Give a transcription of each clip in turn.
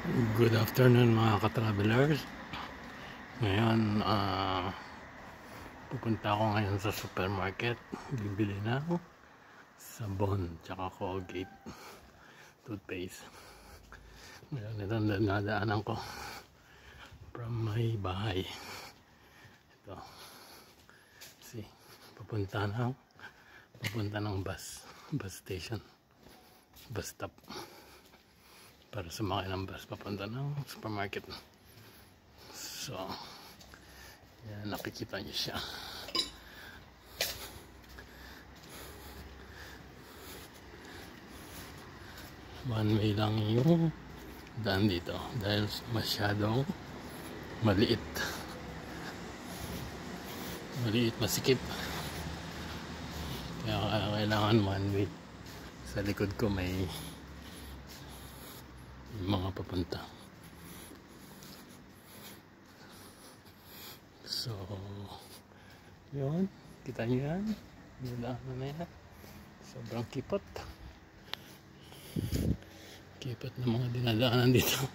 Good afternoon mga ka-travelers. Ngayon, pupunta ako ngayon sa supermarket. Bibili na ako sabon tsaka Colgate toothpaste. Ngayon, ito ang nadaanan ko from my bahay. Ito. See, papunta ng bus station, bus stop, para sumakay ng bus papunta ng supermarket. So, yan, nakikita niyo siya. One way lang yung daan dito dahil masyadong maliit, masikip, kaya kailangan one way. Sa likod ko may mga papunta. So, yun, kita nyo yan, nilaan na yan, sobrang kipot ng mga dinadaanan dito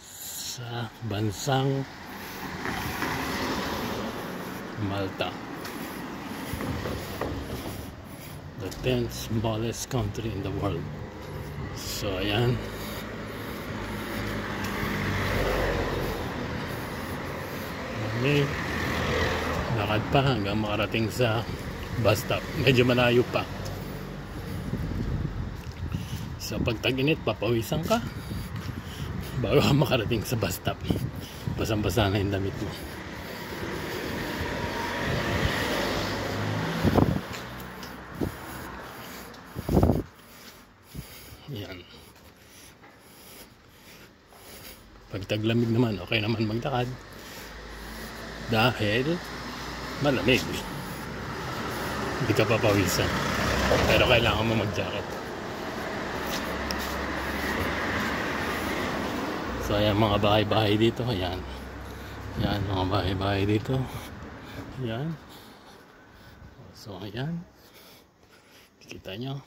sa bansang Malta, the 10th smallest country in the world. So ayan, may lakad pa hanggang makarating sa bus stop. Medyo malayo pa. So pag tag-init, papawisan ka bago ka makarating sa bus stop. Basang-basa na yung damit mo. Yan. Pag taglamig naman, okay naman magdakad dahil malamig, hindi ka papawisan, pero kailangan mo mag-jacket. So ayan, mga bahay-bahay dito. Ayan, mga bahay-bahay dito. Ayan. So ayan, kita nyo,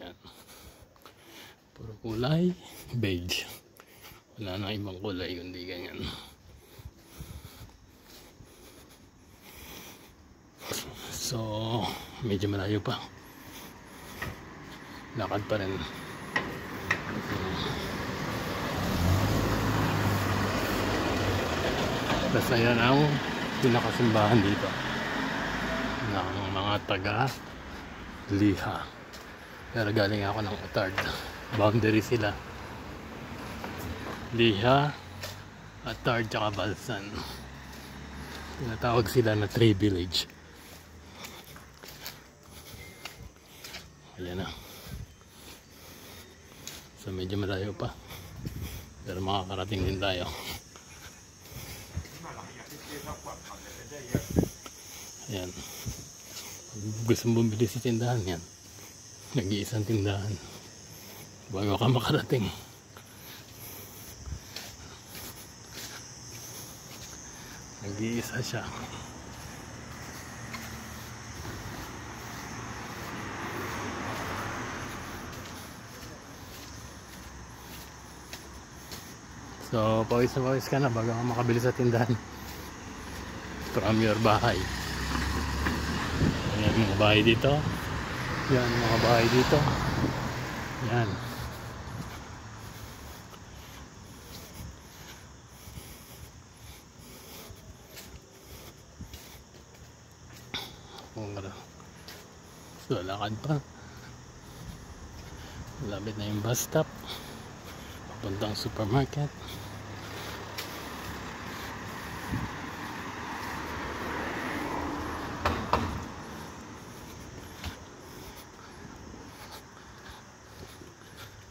ayan, puro kulay beige, wala na ibang kulay kundi ganyan. So, medyo malayo pa. Lakad pa rin. Tapos ayan ang pinakasimbahan dito ng mga taga Liha. Pero galing ako ng Utard. Boundary sila. Liha, Utard, tsaka Balsan. Tinatawag sila na Tree Village. Ayan na. So medyo malayo pa, pero makakarating din tayo. Ayan. Gusto mong bumili sa tindahan, yan, nag-iisang tindahan bago ka makarating. Nag-iisa siya. So, pawis na pawis ka na bago ka makabili sa tindahan from your bahay. Ayan, mga bahay dito. Yan, mga bahay dito. Yan. So, lakad pa. Malapit na yung bus stop papuntang supermarket.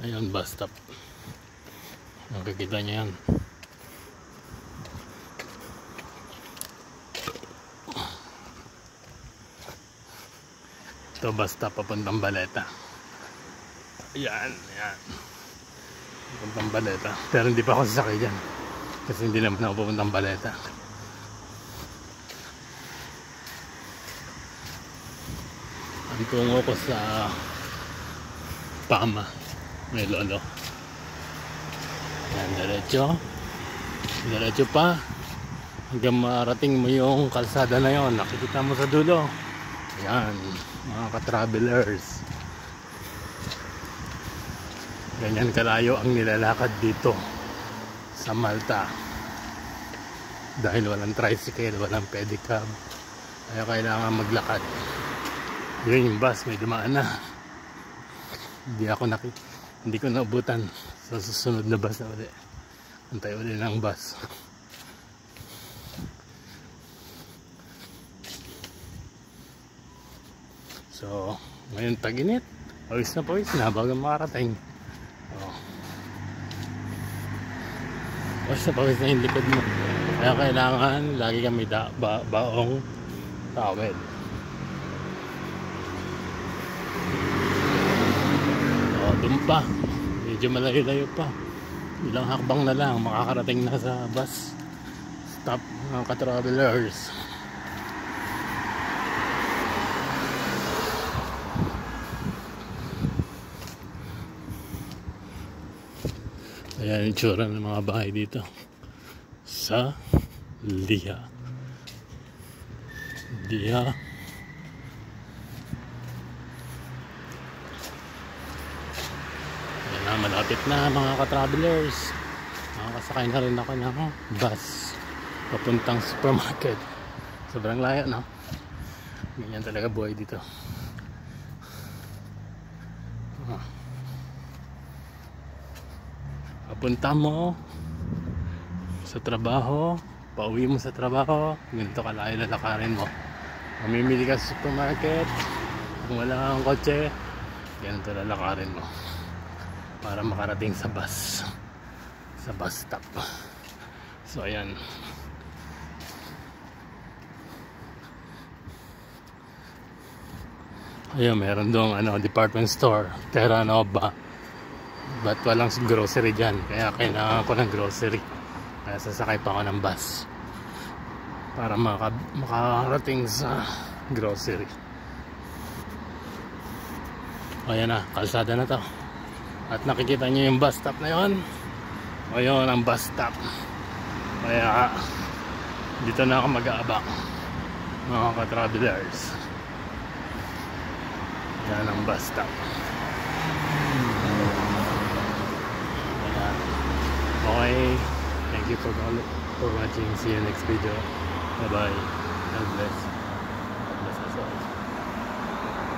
Ayun, bus stop. Nakikita niyo yan. Ito, bus stop papuntang Baleta. Ayan, ayan, papuntang Baleta. Pero hindi pa ako sasakay dyan kasi hindi naman ako papuntang Baleta. Ang tungo ko sa Pama, may lolo. Yan, diretso pa hanggang marating mo yung kalsada na yon. Nakikita mo sa dulo. Yan, mga ka-travelers, ganyan kalayo ang nilalakad dito sa Malta dahil walang tricycle, walang pedicab, kaya kailangan maglakad. Yun yung bus, may dumaan na. Hindi ko naubutan. Sa susunod na bus na ulit, antay ulit ng bus. So ngayon tag-init, pawis na bago makarating. Pawis na yung likod mo, kaya kailangan lagi kami baong towel. Doon pa, medyo malayo-layo pa, ilang hakbang na lang makakarating na sa bus stop ng ka-travelers. Ayan yung tsura ng mga bahay dito sa Liha. Ayan na, malapit na mga ka-travelers. Makakasakay na rin ako ng bus papuntang supermarket. Sobrang layo, no? Ganyan talaga buhay dito. Papunta mo sa trabaho, pauwi mo sa trabaho, ganito kalayo lalakarin mo. Mamimili ka sa supermarket, kung wala kang kotse, ganito lalakarin mo para makarating sa bus stop. So ayan, meron doong department store, Terra Nova. But walang grocery dyan, kaya kailangan ko ng grocery, kaya sasakay pa ako ng bus para makarating sa grocery. Ayan na, kalsada na to, at nakikita nyo yung bus stop na yon. Ayun ang bus stop, kaya dito na ako mag-aabang mga ka-travelers. Yan ang bus stop. Okay, thank you for watching. See you next video. Bye bye. God bless.